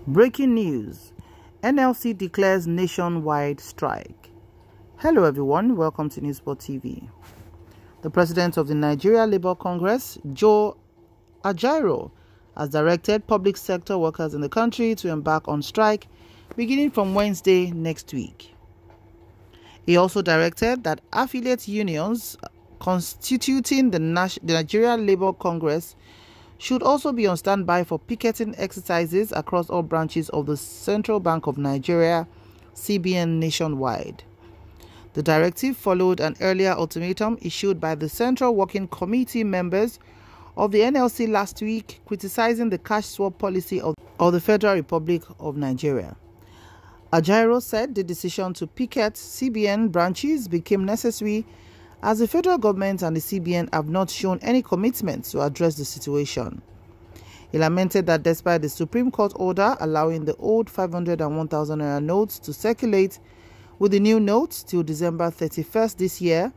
Breaking news: NLC declares nationwide strike. Hello everyone, welcome to Newsport TV. The president of the Nigeria Labour Congress, Joe Ajaero, has directed public sector workers in the country to embark on strike beginning from Wednesday next week. He also directed that affiliate unions constituting the Nigeria Labour Congress should also be on standby for picketing exercises across all branches of the Central Bank of Nigeria, CBN, nationwide. The directive followed an earlier ultimatum issued by the Central Working Committee members of the NLC last week, criticizing the cash swap policy of the Federal Republic of Nigeria. Ajaero said the decision to picket CBN branches became necessary as the federal government and the CBN have not shown any commitment to address the situation. He lamented that despite the Supreme Court order allowing the old 500 and 1,000 naira notes to circulate with the new notes till December 31st this year,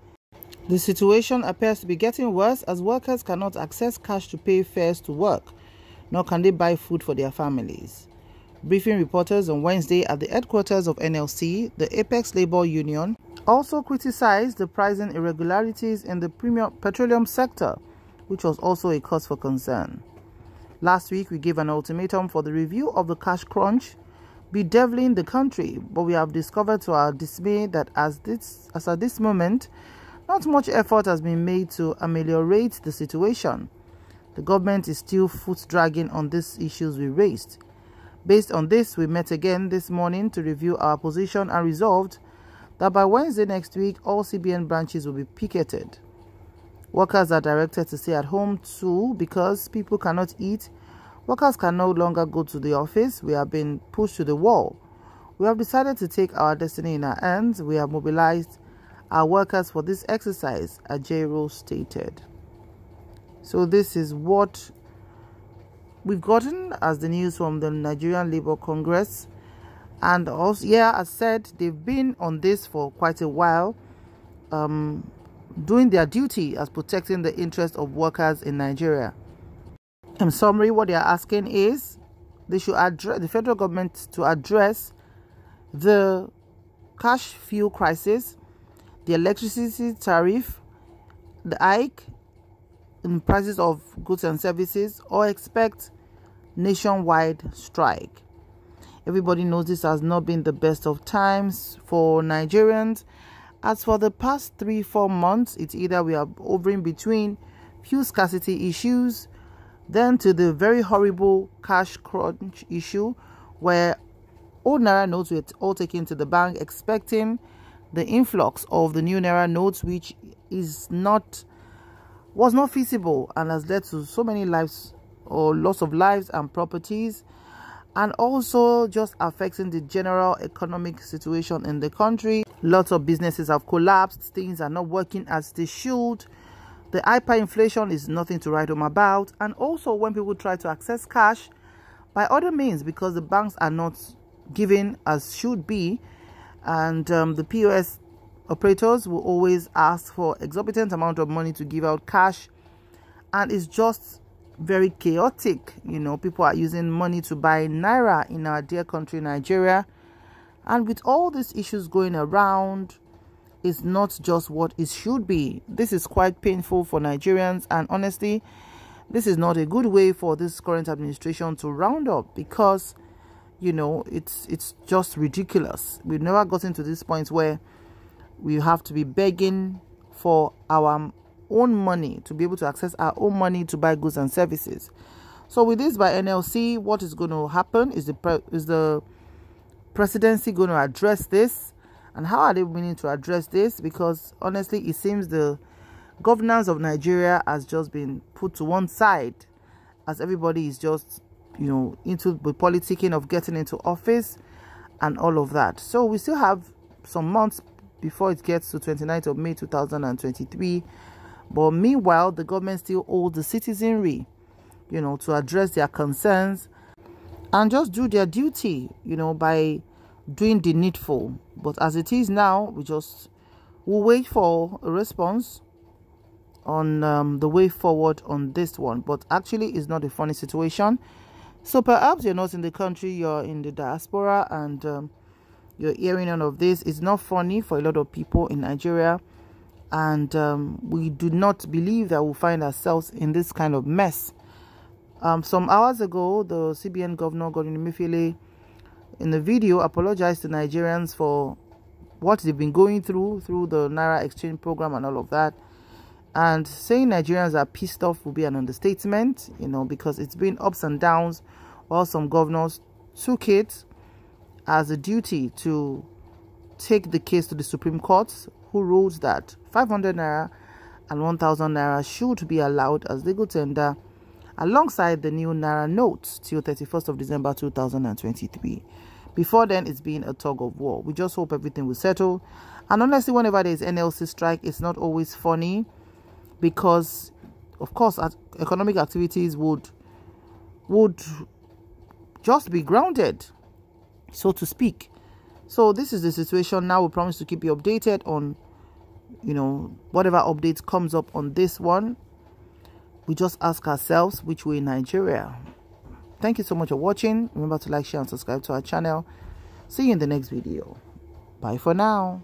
the situation appears to be getting worse as workers cannot access cash to pay fares to work, nor can they buy food for their families. Briefing reporters on Wednesday at the headquarters of NLC, the Apex Labour Union also criticized the pricing irregularities in the premium petroleum sector, which was also a cause for concern. Last week, we gave an ultimatum for the review of the cash crunch bedeviling the country, but we have discovered to our dismay that as at this moment, not much effort has been made to ameliorate the situation. The government is still foot-dragging on these issues we raised. Based on this, we met again this morning to review our position and resolved that by Wednesday next week, all CBN branches will be picketed. Workers are directed to stay at home too because people cannot eat. Workers can no longer go to the office. We have been pushed to the wall. We have decided to take our destiny in our hands. We have mobilized our workers for this exercise, Ajaero stated. So this is what we've gotten as the news from the Nigerian Labour Congress. And also, as said, they've been on this for quite a while, doing their duty as protecting the interests of workers in Nigeria. In summary, what they are asking is they should address the federal government to address the cash fuel crisis, the electricity tariff, the hike in prices of goods and services, or expect nationwide strike. Everybody knows this has not been the best of times for Nigerians. As for the past 3-4 months, it's either we are hovering between fuel scarcity issues, then to the very horrible cash crunch issue, where old naira notes were all taken to the bank, expecting the influx of the new naira notes, which was not feasible and has led to so many lives or loss of lives and properties, and also just affecting the general economic situation in the country. Lots of businesses have collapsed. Things are not working as they should. The hyperinflation is nothing to write home about. And also when people try to access cash by other means, because the banks are not giving as should be, and the POS operators will always ask for exorbitant amount of money to give out cash, and it's just very chaotic. People are using money to buy naira in our dear country Nigeria, and with all these issues going around, it's not just what it should be. This is quite painful for Nigerians, and honestly, this is not a good way for this current administration to round up, because it's just ridiculous. We've never gotten to this point where we have to be begging for our own money, to be able to access our own money to buy goods and services. So with this by NLC, what is going to happen is the presidency going to address this, and how are they willing to address this? Because honestly, it seems the governance of Nigeria has just been put to one side, as everybody is just into the politicking of getting into office and all of that. So we still have some months before it gets to 29th of May 2023. But meanwhile, the government still owes the citizenry, to address their concerns and just do their duty, by doing the needful. But as it is now, we'll wait for a response on the way forward on this one. But actually, it's not a funny situation. So perhaps you're not in the country, you're in the diaspora, and you're hearing none of this. It's not funny for a lot of people in Nigeria, and we do not believe that we'll find ourselves in this kind of mess. Some hours ago, the CBN governor, Godwin Emefiele, in the video, apologized to Nigerians for what they've been going through the Naira exchange program and all of that. And saying Nigerians are pissed off will be an understatement, you know, because it's been ups and downs, while some governors took it as a duty to take the case to the Supreme Court, who ruled that 500 Naira and 1,000 Naira should be allowed as legal tender alongside the new Naira notes till 31st of December 2023. Before then, it's been a tug of war. We just hope everything will settle. And honestly, whenever there's NLC strike, it's not always funny, because of course economic activities would just be grounded, so to speak. So this is the situation now. We promise to keep you updated on, you know, whatever updates comes up on this one. We just ask ourselves, which way in Nigeria? Thank you so much for watching. Remember to like, share, and subscribe to our channel. See you in the next video. Bye for now.